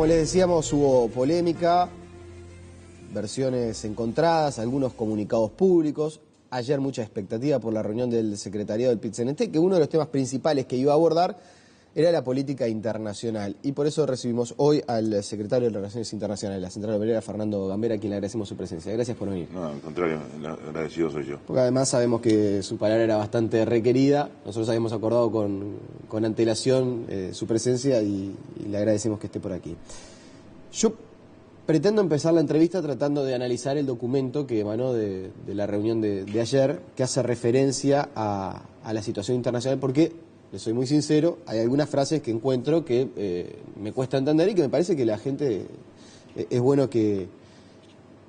les decíamos, hubo polémica, versiones encontradas, algunos comunicados públicos. Ayer mucha expectativa por la reunión del secretariado del PIT-CNT, que uno de los temas principales que iba a abordar era la política internacional. Y por eso recibimos hoy al secretario de Relaciones Internacionales de la Central Obrera, Fernando Gambera, a quien le agradecemos su presencia. Gracias por venir. No, al contrario, el agradecido soy yo. Porque además sabemos que su palabra era bastante requerida. Nosotros habíamos acordado con antelación su presencia y le agradecemos que esté por aquí. Yo pretendo empezar la entrevista tratando de analizar el documento que emanó de la reunión de ayer, que hace referencia a la situación internacional, porque, les soy muy sincero, hay algunas frases que encuentro que me cuesta entender y que me parece que la gente es bueno que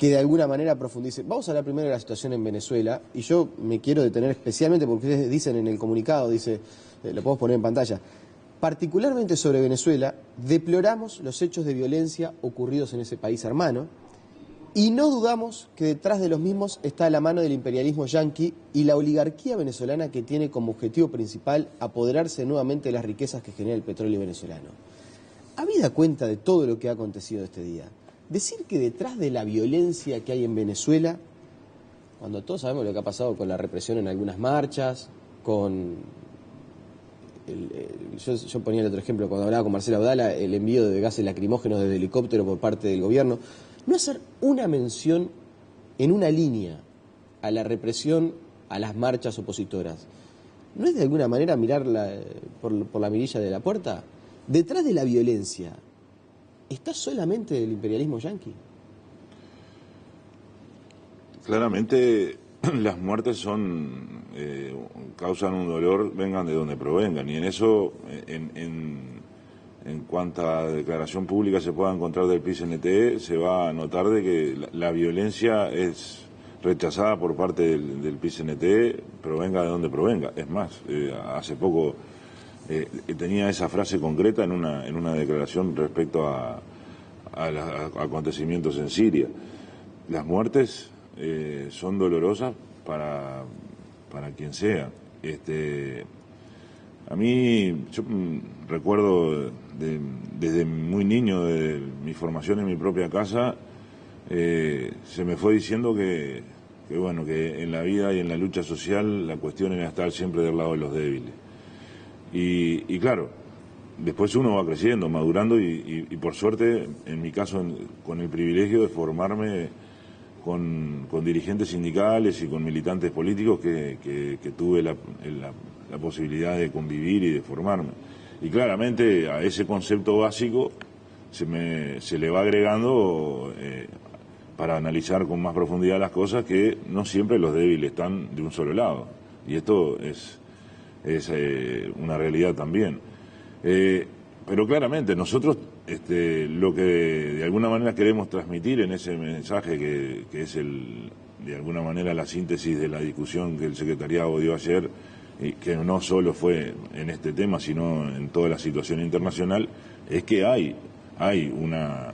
de alguna manera profundice. Vamos a hablar primero de la situación en Venezuela, y yo me quiero detener especialmente porque ustedes dicen en el comunicado, dice, lo podemos poner en pantalla, particularmente sobre Venezuela, deploramos los hechos de violencia ocurridos en ese país hermano y no dudamos que detrás de los mismos está la mano del imperialismo yanqui y la oligarquía venezolana que tiene como objetivo principal apoderarse nuevamente de las riquezas que genera el petróleo venezolano. Habida cuenta de todo lo que ha acontecido este día, decir que detrás de la violencia que hay en Venezuela, cuando todos sabemos lo que ha pasado con la represión en algunas marchas, con yo ponía el otro ejemplo cuando hablaba con Marcelo Abdala, el envío de gases lacrimógenos desde helicóptero por parte del gobierno, no hacer una mención en una línea a la represión a las marchas opositoras, ¿no es de alguna manera mirar por la mirilla de la puerta? Detrás de la violencia, ¿está solamente el imperialismo yanqui? Claramente las muertes causan un dolor, vengan de donde provengan, y en eso, en cuanta declaración pública se pueda encontrar del PIT-CNT, se va a notar de que la violencia es rechazada por parte del PIT-CNT, provenga de donde provenga. Es más, hace poco tenía esa frase concreta en una declaración respecto a los acontecimientos en Siria. Las muertes son dolorosas para quien sea. A mí, yo recuerdo desde muy niño, de mi formación en mi propia casa, se me fue diciendo que en la vida y en la lucha social la cuestión era estar siempre del lado de los débiles. Y claro, después uno va creciendo, madurando y por suerte, en mi caso, con el privilegio de formarme con dirigentes sindicales y con militantes políticos que tuve la posibilidad de convivir y de formarme. Y claramente a ese concepto básico se le va agregando para analizar con más profundidad las cosas, que no siempre los débiles están de un solo lado. Y esto es una realidad también. Pero claramente nosotros lo que de alguna manera queremos transmitir en ese mensaje, que es de alguna manera la síntesis de la discusión que el secretariado dio ayer, y que no solo fue en este tema, sino en toda la situación internacional, es que hay una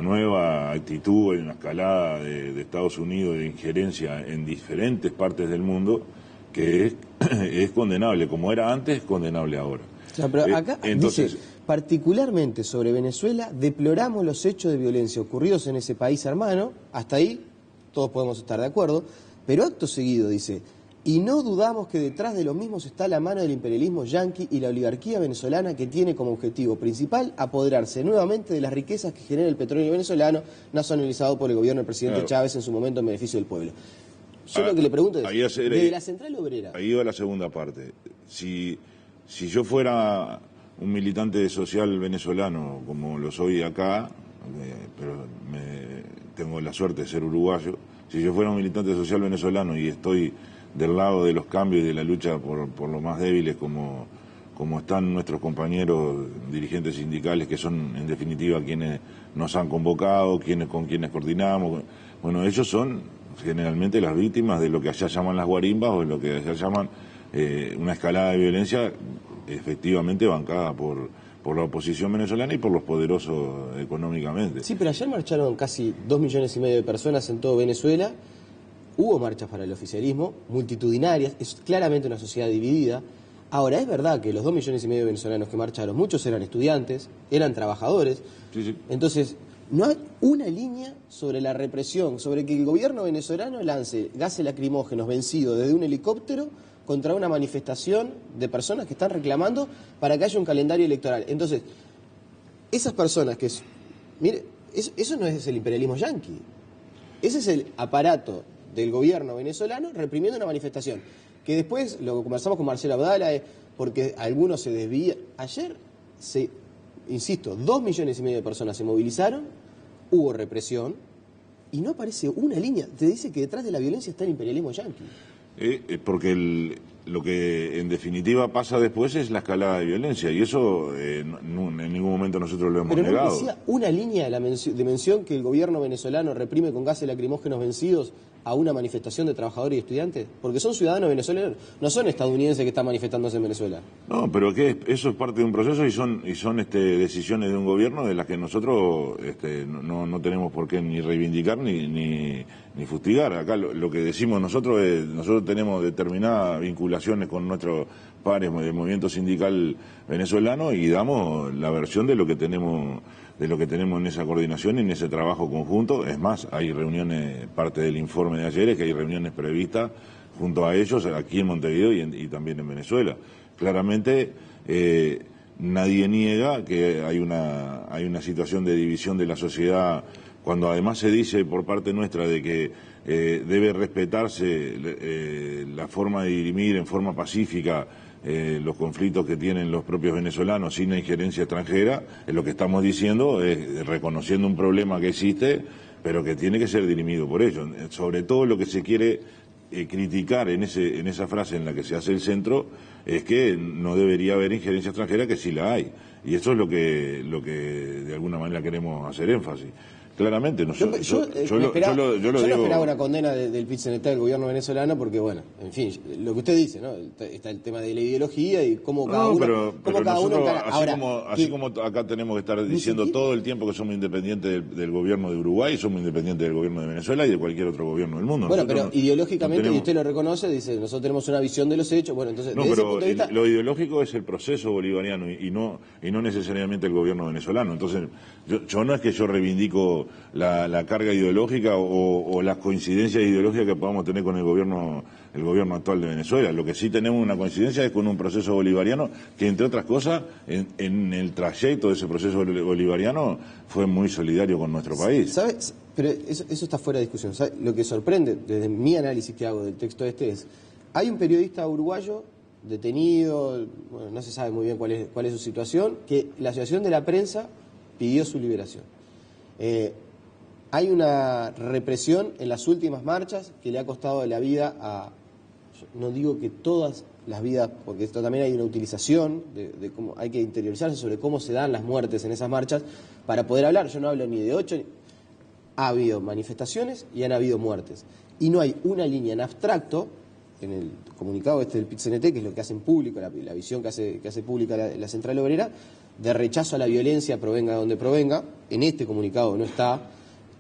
nueva actitud, una escalada de Estados Unidos de injerencia en diferentes partes del mundo que es condenable, como era antes, condenable ahora. O sea, pero acá dice, particularmente sobre Venezuela, deploramos los hechos de violencia ocurridos en ese país hermano, hasta ahí todos podemos estar de acuerdo, pero acto seguido dice, y no dudamos que detrás de los mismos está la mano del imperialismo yanqui y la oligarquía venezolana que tiene como objetivo principal apoderarse nuevamente de las riquezas que genera el petróleo venezolano, nacionalizado por el gobierno del presidente Chávez en su momento en beneficio del pueblo. Yo lo que le pregunto es, desde la Central Obrera... Ahí va la segunda parte. Si yo fuera un militante social venezolano, como lo soy acá, pero tengo la suerte de ser uruguayo, si yo fuera un militante social venezolano y estoy del lado de los cambios y de la lucha por los más débiles, como están nuestros compañeros dirigentes sindicales, que son en definitiva quienes nos han convocado, con quienes coordinamos, bueno, ellos son generalmente las víctimas de lo que allá llaman las guarimbas, o lo que allá llaman una escalada de violencia efectivamente bancada por la oposición venezolana y por los poderosos económicamente. Sí, pero ayer marcharon casi 2,5 millones de personas en todo Venezuela. Hubo marchas para el oficialismo, multitudinarias, es claramente una sociedad dividida. Ahora, es verdad que los 2,5 millones de venezolanos que marcharon, muchos eran estudiantes, eran trabajadores. Sí. Entonces, no hay una línea sobre la represión, sobre que el gobierno venezolano lance gases lacrimógenos vencidos desde un helicóptero contra una manifestación de personas que están reclamando para que haya un calendario electoral. Entonces, esas personas que... Mire, eso no es el imperialismo yanqui. Ese es el aparato del gobierno venezolano reprimiendo una manifestación. Que después, lo conversamos con Marcelo Abdala, porque algunos se desvían. Ayer, insisto, 2,5 millones de personas se movilizaron, hubo represión, y no aparece una línea. Te dice que detrás de la violencia está el imperialismo yanqui. Porque lo que en definitiva pasa después es la escalada de violencia, y eso en ningún momento nosotros lo hemos negado. Pero no decía una línea de mención que el gobierno venezolano reprime con gases lacrimógenos vencidos a una manifestación de trabajadores y estudiantes, porque son ciudadanos venezolanos, no son estadounidenses que están manifestándose en Venezuela. No, pero eso es parte de un proceso y son decisiones de un gobierno de las que nosotros no tenemos por qué ni reivindicar ni fustigar. Acá lo que decimos nosotros es, nosotros tenemos determinadas vinculaciones con nuestros pares del movimiento sindical venezolano y damos la versión de lo que tenemos en esa coordinación y en ese trabajo conjunto. Es más, hay reuniones, parte del informe de ayer es que hay reuniones previstas junto a ellos aquí en Montevideo y también en Venezuela. Claramente nadie niega que hay una situación de división de la sociedad, cuando además se dice por parte nuestra de que debe respetarse la forma de dirimir en forma pacífica los conflictos que tienen los propios venezolanos sin la injerencia extranjera. Lo que estamos diciendo es reconociendo un problema que existe, pero que tiene que ser dirimido por ellos. Sobre todo lo que se quiere criticar en esa frase en la que se hace el centro es que no debería haber injerencia extranjera, que sí la hay. Y eso es lo que de alguna manera queremos hacer énfasis. Claramente, yo lo esperaba una condena del PIT-CNT del gobierno venezolano, porque bueno, en fin, lo que usted dice, ¿no? Está el tema de la ideología y cómo cada uno... Así como acá tenemos que estar diciendo todo el tiempo que somos independientes del gobierno de Uruguay, somos independientes del gobierno de Venezuela y de cualquier otro gobierno del mundo. Bueno, nosotros pero ideológicamente, y usted lo reconoce, dice, nosotros tenemos una visión de los hechos, bueno, entonces... No, pero lo ideológico es el proceso bolivariano y no necesariamente el gobierno venezolano. Entonces, yo no es que yo reivindico la carga ideológica o las coincidencias ideológicas que podamos tener con el gobierno actual de Venezuela. Lo que sí tenemos una coincidencia es con un proceso bolivariano que, entre otras cosas, en el trayecto de ese proceso bolivariano fue muy solidario con nuestro país. ¿Sabes? Pero eso está fuera de discusión. ¿Sabe? Lo que sorprende, desde mi análisis que hago del texto es, hay un periodista uruguayo detenido, bueno, no se sabe muy bien cuál es su situación, que la Asociación de la Prensa pidió su liberación. Hay una represión en las últimas marchas que le ha costado la vida a, no digo que todas las vidas, porque esto también hay una utilización de cómo hay que interiorizarse sobre cómo se dan las muertes en esas marchas para poder hablar. Yo no hablo ni de 8, ha habido manifestaciones y han habido muertes. Y no hay una línea en abstracto, en el comunicado del PIT-CNT, que es lo que hacen público, la visión que hace pública la Central Obrera, de rechazo a la violencia, provenga de donde provenga. En este comunicado no está.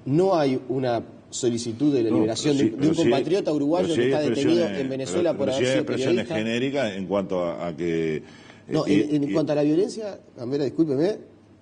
No hay una solicitud de la liberación de un compatriota uruguayo que está detenido en Venezuela por haber sido periodista. Expresiones genéricas en cuanto a que... No, en cuanto a la violencia, Gambera, discúlpeme,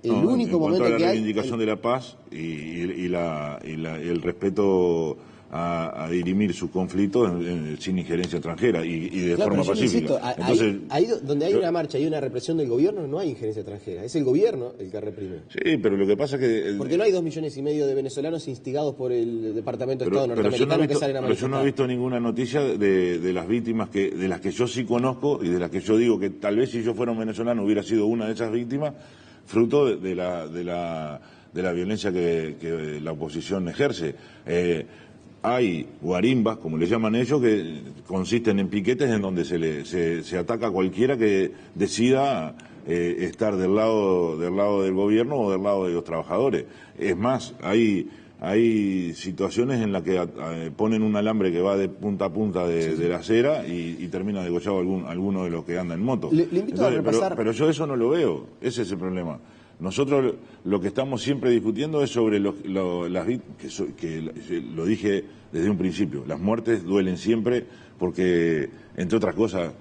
único momento que hay... En cuanto a la reivindicación de la paz y el respeto a dirimir sus conflictos sin injerencia extranjera y de forma pacífica. Entonces, ahí donde hay una marcha y una represión del gobierno no hay injerencia extranjera, es el gobierno el que reprime. Sí, pero lo que pasa es que... Porque no hay 2,5 millones de venezolanos instigados por el Departamento de Estado norteamericano que salen a manifestar. Pero yo no he visto ninguna noticia de las víctimas de las que yo sí conozco y de las que yo digo que tal vez si yo fuera un venezolano hubiera sido una de esas víctimas, fruto de la violencia que la oposición ejerce. Hay guarimbas, como le llaman ellos, que consisten en piquetes en donde se ataca a cualquiera que decida estar del lado del gobierno o del lado de los trabajadores. Es más, hay situaciones en las que ponen un alambre que va de punta a punta de la acera y termina degollado alguno de los que anda en moto. Le invito a repasar... pero yo eso no lo veo, ese es el problema. Nosotros lo que estamos siempre discutiendo es sobre las víctimas, que lo dije desde un principio, las muertes duelen siempre porque, entre otras cosas,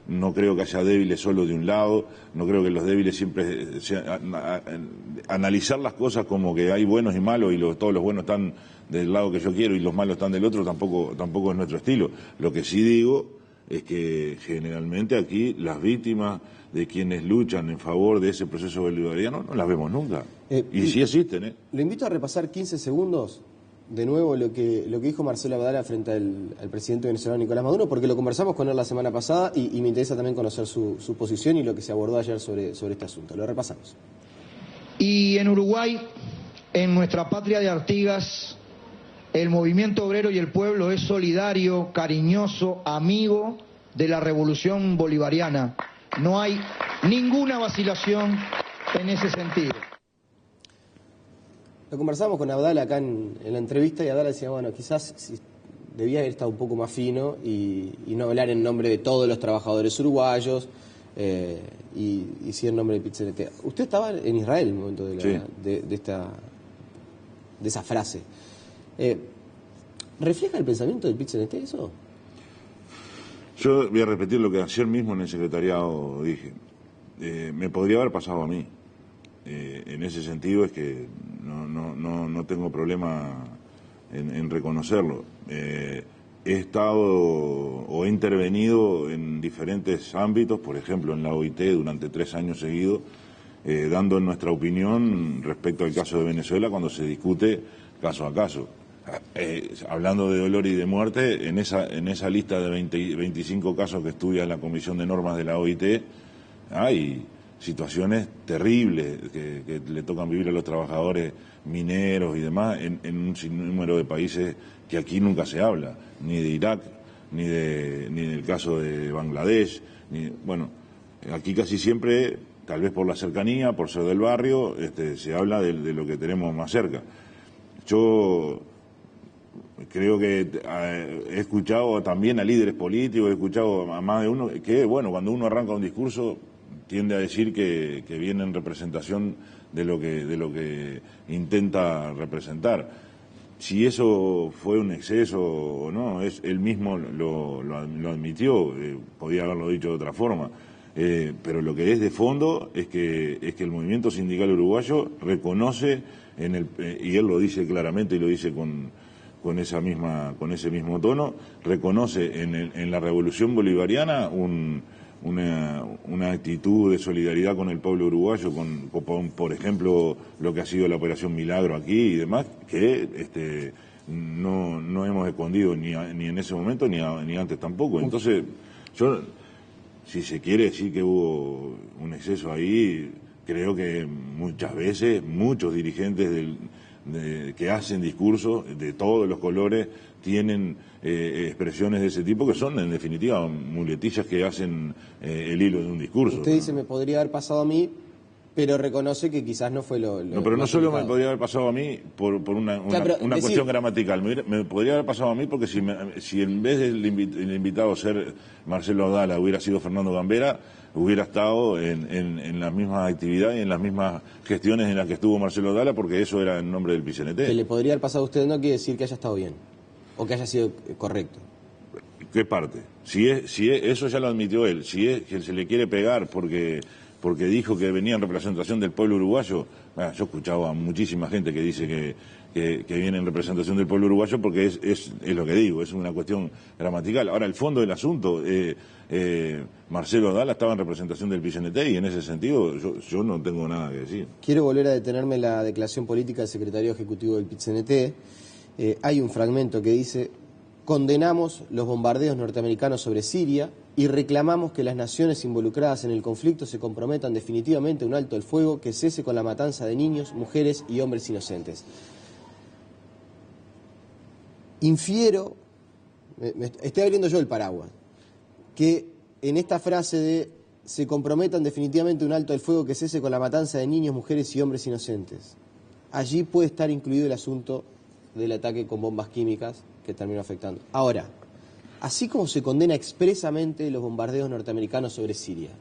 no creo que haya débiles solo de un lado, no creo que los débiles siempre analizar las cosas como que hay buenos y malos y todos los buenos están del lado que yo quiero y los malos están del otro, tampoco es nuestro estilo. Lo que sí digo es que generalmente aquí las víctimas de quienes luchan en favor de ese proceso bolivariano no las vemos nunca. Y sí existen, ¿eh? Lo invito a repasar 15 segundos de nuevo lo que dijo Marcelo Abdala frente al presidente venezolano Nicolás Maduro, porque lo conversamos con él la semana pasada y me interesa también conocer su posición y lo que se abordó ayer sobre este asunto. Lo repasamos. Y en Uruguay, en nuestra patria de Artigas, el movimiento obrero y el pueblo es solidario, cariñoso, amigo de la revolución bolivariana. No hay ninguna vacilación en ese sentido. Lo conversamos con Abdala acá en la entrevista y Abdala decía, bueno, quizás debía haber estado un poco más fino y no hablar en nombre de todos los trabajadores uruguayos y sí en nombre del PIT-CNT. Usted estaba en Israel en el momento de esa frase. ¿Refleja el pensamiento del PIT-CNT eso? Yo voy a repetir lo que ayer mismo en el secretariado dije. Me podría haber pasado a mí. En ese sentido es que no tengo problema en reconocerlo. He estado o he intervenido en diferentes ámbitos, por ejemplo en la OIT durante 3 años seguidos, dando nuestra opinión respecto al caso de Venezuela cuando se discute caso a caso. Hablando de dolor y de muerte, en esa lista de 25 casos que estudia la Comisión de Normas de la OIT, hay situaciones terribles que le tocan vivir a los trabajadores mineros y demás en un sinnúmero de países que aquí nunca se habla, ni de Irak, ni del caso de Bangladesh, bueno, aquí casi siempre, tal vez por la cercanía, por ser del barrio, se habla de lo que tenemos más cerca. Yo creo que he escuchado también a líderes políticos, he escuchado a más de uno que, bueno, cuando uno arranca un discurso tiende a decir que viene en representación de lo que intenta representar. Si eso fue un exceso o no, él mismo lo admitió, podía haberlo dicho de otra forma. Pero lo que es de fondo es que el movimiento sindical uruguayo reconoce y él lo dice claramente y lo dice con ese mismo tono, reconoce en la revolución bolivariana una actitud de solidaridad con el pueblo uruguayo, por ejemplo, lo que ha sido la Operación Milagro aquí y demás, que no hemos escondido ni en ese momento ni antes tampoco. Entonces, si se quiere decir que hubo un exceso ahí, creo que muchas veces muchos dirigentes que hacen discursos de todos los colores tienen expresiones de ese tipo que son en definitiva muletillas que hacen el hilo de un discurso. Usted dice, me podría haber pasado a mí, pero reconoce que quizás no fue lo no, pero no solo me podría haber pasado a mí por una cuestión gramatical, me podría haber pasado a mí porque si en vez del invitado ser Marcelo Abdala hubiera sido Fernando Gambera, hubiera estado en las mismas actividades y en las mismas gestiones en las que estuvo Marcelo Abdala, porque eso era en nombre del PCNT. Que le podría haber pasado a usted no quiere decir que haya estado bien, o que haya sido correcto. ¿Qué parte? Eso ya lo admitió él. Si es que se le quiere pegar porque dijo que venía en representación del pueblo uruguayo, yo escuchaba a muchísima gente que dice que viene en representación del pueblo uruguayo porque es lo que digo, es una cuestión gramatical. Ahora, el fondo del asunto, Marcelo Abdala estaba en representación del PCNT y en ese sentido yo no tengo nada que decir. Quiero volver a detenerme en la declaración política del secretario ejecutivo del PCNT. Hay un fragmento que dice: condenamos los bombardeos norteamericanos sobre Siria y reclamamos que las naciones involucradas en el conflicto se comprometan definitivamente a un alto el fuego que cese con la matanza de niños, mujeres y hombres inocentes. Infiero, estoy abriendo yo el paraguas, que en esta frase de se comprometan definitivamente a un alto el fuego que cese con la matanza de niños, mujeres y hombres inocentes, allí puede estar incluido el asunto del ataque con bombas químicas que terminó afectando. Ahora, así como se condena expresamente los bombardeos norteamericanos sobre Siria,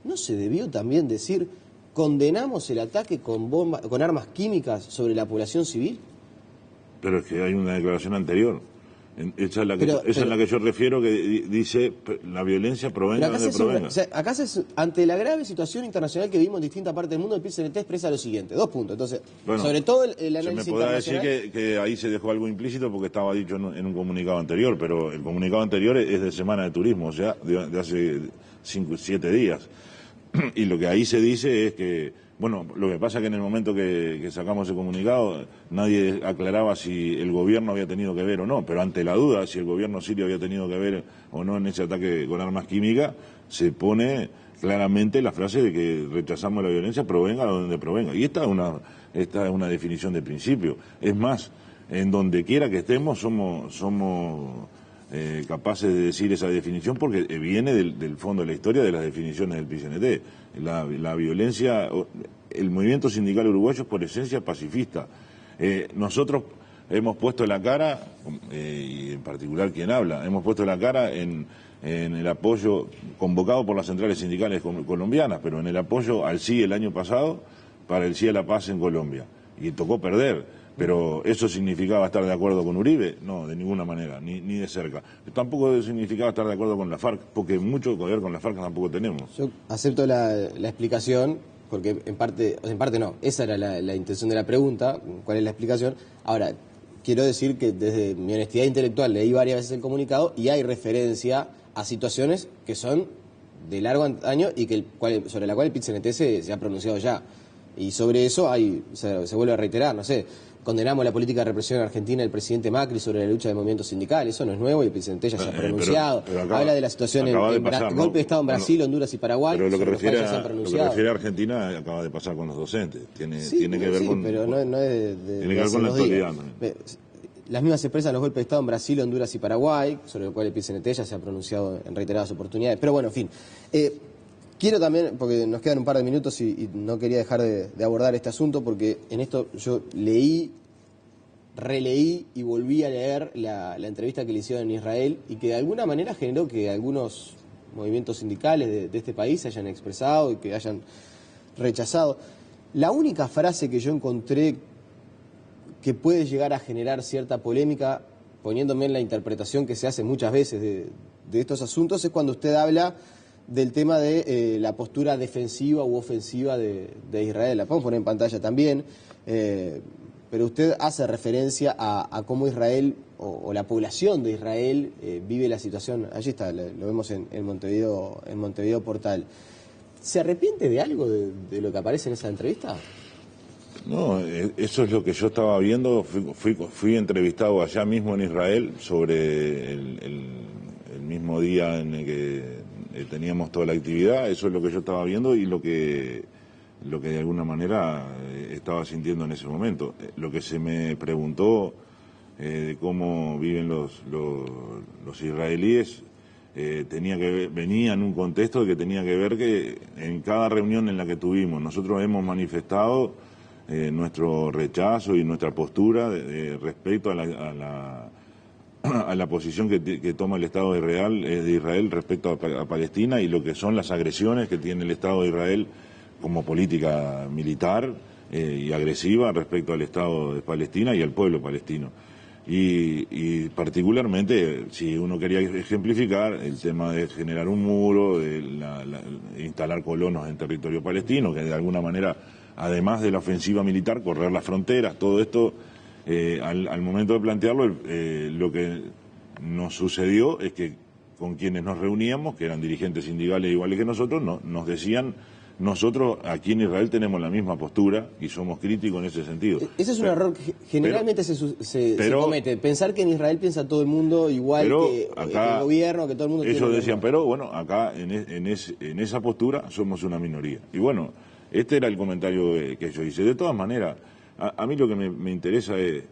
¿no se debió también decir condenamos el ataque con armas químicas sobre la población civil? Pero es que hay una declaración anterior. Esa es la que yo refiero, que dice la violencia provenga de donde provenga. O sea, acá ante la grave situación internacional que vivimos en distintas partes del mundo, el PIT-CNT expresa lo siguiente, 2 puntos. Entonces, bueno, sobre todo el análisis se me podrá internacional... decir que ahí se dejó algo implícito porque estaba dicho en un comunicado anterior, pero el comunicado anterior es de Semana de Turismo, o sea, de hace 5 o 7 días. Y lo que ahí se dice es que, bueno, lo que pasa es que en el momento que sacamos ese comunicado, nadie aclaraba si el gobierno había tenido que ver o no, pero ante la duda, si el gobierno sirio había tenido que ver o no en ese ataque con armas químicas, se pone claramente la frase de que rechazamos la violencia, provenga de donde provenga. Y esta es una definición de principio. Es más, en donde quiera que estemos somos capaces de decir esa definición porque viene del fondo de la historia de las definiciones del PIT-CNT. La violencia, el movimiento sindical uruguayo es por esencia pacifista. Nosotros hemos puesto la cara, y en particular quien habla, hemos puesto la cara en el apoyo convocado por las centrales sindicales colombianas, pero en el apoyo al sí el año pasado para el sí a la paz en Colombia. Y tocó perder. Pero ¿eso significaba estar de acuerdo con Uribe? No, de ninguna manera, ni de cerca. Tampoco significaba estar de acuerdo con la FARC, porque mucho que ver con la FARC tampoco tenemos. Yo acepto la explicación, porque en parte no, esa era la intención de la pregunta, ¿cuál es la explicación? Ahora, quiero decir que desde mi honestidad intelectual leí varias veces el comunicado y hay referencia a situaciones que son de largo año y sobre la cual el PIT-CNT se ha pronunciado ya. Y sobre eso se vuelve a reiterar, no sé, condenamos la política de represión argentina del presidente Macri sobre la lucha de movimientos sindicales, eso no es nuevo y el PIT-CNT ya se ha pronunciado. Pero habla de la situación golpe de Estado en Brasil, Honduras y Paraguay. Pero lo que refiere a Argentina acaba de pasar con los docentes, tiene que ver con... pero no es tiene que ver con la actualidad. Las mismas expresan los golpes de Estado en Brasil, Honduras y Paraguay, sobre lo cual el PIT-CNT ya se ha pronunciado en reiteradas oportunidades. Pero bueno, en fin. Quiero también, porque nos quedan un par de minutos y no quería dejar de abordar este asunto, porque en esto yo leí, releí y volví a leer la entrevista que le hicieron en Israel y que de alguna manera generó que algunos movimientos sindicales de este país se hayan expresado y que hayan rechazado. La única frase que yo encontré que puede llegar a generar cierta polémica, poniéndome en la interpretación que se hace muchas veces de estos asuntos, es cuando usted habla del tema de la postura defensiva u ofensiva de Israel. La podemos poner en pantalla también, pero usted hace referencia a cómo Israel o la población de Israel vive la situación. Allí está, lo vemos en Montevideo Portal. ¿Se arrepiente de algo de lo que aparece en esa entrevista? No, eso es lo que yo estaba viendo. Fui entrevistado allá mismo en Israel sobre el mismo día en el que teníamos toda la actividad. Eso es lo que yo estaba viendo y lo que de alguna manera estaba sintiendo en ese momento. Lo que se me preguntó de cómo viven los israelíes venía en un contexto de que tenía que ver que en cada reunión en la que tuvimos nosotros hemos manifestado nuestro rechazo y nuestra postura respecto a la posición que toma el Estado de Israel respecto a Palestina y lo que son las agresiones que tiene el Estado de Israel como política militar y agresiva respecto al Estado de Palestina y al pueblo palestino. Y particularmente, si uno quería ejemplificar, el tema de generar un muro, de instalar colonos en territorio palestino, que de alguna manera, además de la ofensiva militar, correr las fronteras, todo esto, al momento de plantearlo, lo que nos sucedió es que con quienes nos reuníamos, que eran dirigentes sindicales iguales que nosotros, nos decían: nosotros aquí en Israel tenemos la misma postura y somos críticos en ese sentido. Ese es un error que generalmente se comete. Pensar que en Israel piensa todo el mundo igual que el gobierno, que todo el mundo... Ellos decían, pero bueno, acá en esa postura somos una minoría. Y bueno, este era el comentario que yo hice. De todas maneras, a mí lo que me interesa es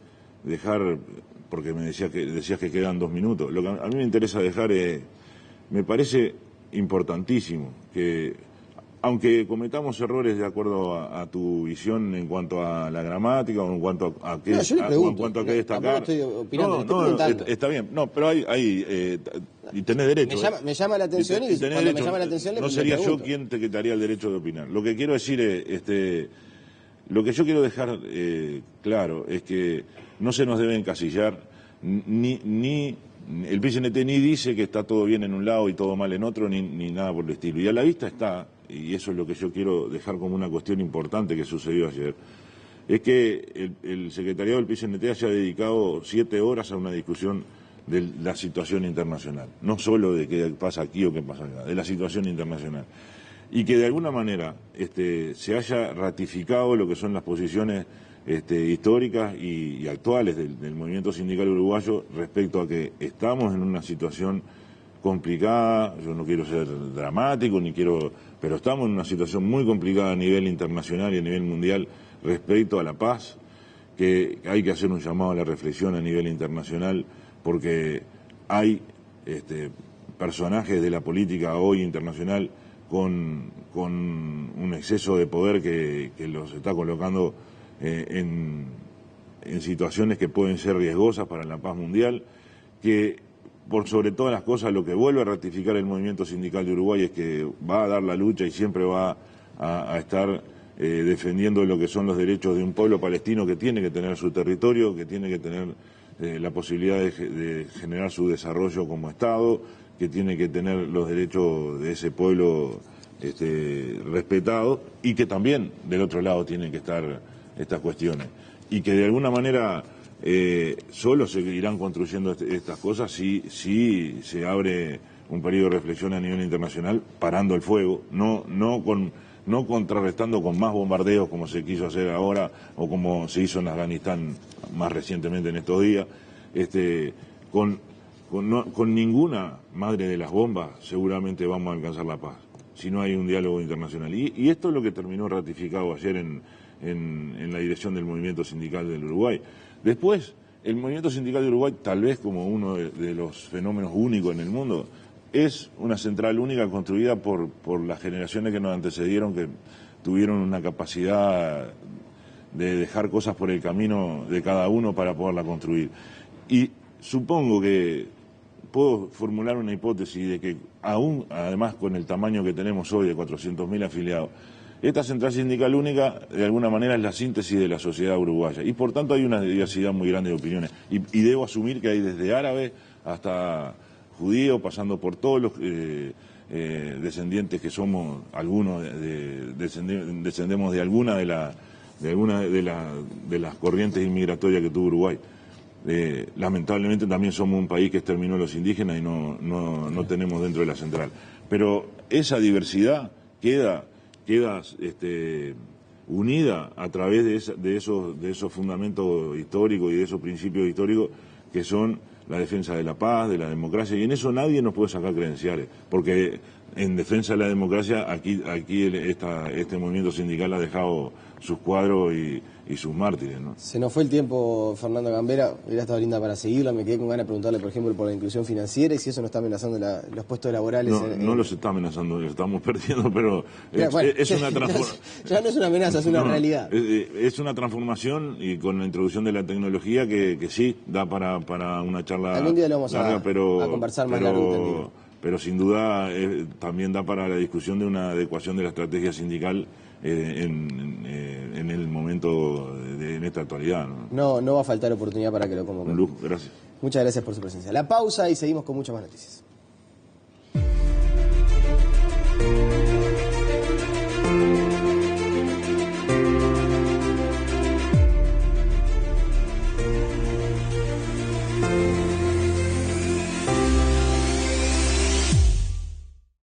dejar, porque me decías que quedan 2 minutos, lo que a mí me interesa dejar es, me parece importantísimo que... Aunque cometamos errores de acuerdo a tu visión en cuanto a la gramática o en cuanto a qué destacar. Estoy opinando, está bien. No, pero hay y tenés derecho. Me llama la atención y cuando derecho, me llama la atención no sería yo quien te daría el derecho de opinar. Lo que quiero decir es, lo que yo quiero dejar claro es que no se nos debe encasillar el PCNT ni dice que está todo bien en un lado y todo mal en otro, ni nada por el estilo. Y a la vista está, y eso es lo que yo quiero dejar como una cuestión importante que sucedió ayer, es que el secretariado del PCNT haya dedicado 7 horas a una discusión de la situación internacional, no solo de qué pasa aquí o qué pasa allá, de la situación internacional. Y que de alguna manera se haya ratificado lo que son las posiciones históricas y actuales del movimiento sindical uruguayo respecto a que estamos en una situación complicada. Yo no quiero ser dramático, pero estamos en una situación muy complicada a nivel internacional y a nivel mundial respecto a la paz, que hay que hacer un llamado a la reflexión a nivel internacional, porque hay personajes de la política hoy internacional con un exceso de poder que los está colocando en situaciones que pueden ser riesgosas para la paz mundial, que por sobre todas las cosas lo que vuelve a ratificar el movimiento sindical de Uruguay es que va a dar la lucha y siempre va a estar defendiendo lo que son los derechos de un pueblo palestino que tiene que tener su territorio, que tiene que tener la posibilidad de generar su desarrollo como Estado, que tiene que tener los derechos de ese pueblo respetados, y que también del otro lado tienen que estar estas cuestiones. Y que de alguna manera solo se irán construyendo estas cosas si se abre un periodo de reflexión a nivel internacional, parando el fuego, no contrarrestando con más bombardeos como se quiso hacer ahora o como se hizo en Afganistán más recientemente en estos días. Con ninguna madre de las bombas seguramente vamos a alcanzar la paz, si no hay un diálogo internacional. Y esto es lo que terminó ratificado ayer en la dirección del movimiento sindical del Uruguay. Después, el movimiento sindical de Uruguay, tal vez como uno de los fenómenos únicos en el mundo, es una central única construida por las generaciones que nos antecedieron, que tuvieron una capacidad de dejar cosas por el camino de cada uno para poderla construir. Y supongo que puedo formular una hipótesis de que aún, además con el tamaño que tenemos hoy de 400.000 afiliados, esta central sindical única de alguna manera es la síntesis de la sociedad uruguaya y por tanto hay una diversidad muy grande de opiniones y debo asumir que hay desde árabes hasta judíos, pasando por todos los descendientes que somos, algunos descendemos de alguna de las corrientes inmigratorias que tuvo Uruguay. Lamentablemente también somos un país que exterminó a los indígenas y no tenemos dentro de la central. Pero esa diversidad queda unida a través de esos fundamentos históricos y de esos principios históricos que son la defensa de la paz, de la democracia, y en eso nadie nos puede sacar credenciales, porque en defensa de la democracia aquí este movimiento sindical ha dejado sus cuadros y sus mártires, ¿no? Se nos fue el tiempo, Fernando Gambera, hubiera estado linda para seguirla, me quedé con ganas de preguntarle, por ejemplo, por la inclusión financiera y si eso no está amenazando los puestos laborales. No los está amenazando, los estamos perdiendo, pero es una transformación. Ya no es una amenaza, es una realidad. Es una transformación y con la introducción de la tecnología que sí da para una charla algún día lo vamos larga, a conversar más largo y tendido. Pero sin duda también da para la discusión de una adecuación de la estrategia sindical en el momento, en esta actualidad, ¿no? No va a faltar oportunidad para que lo convoquen. Un lujo, gracias. Muchas gracias por su presencia. La pausa y seguimos con muchas más noticias.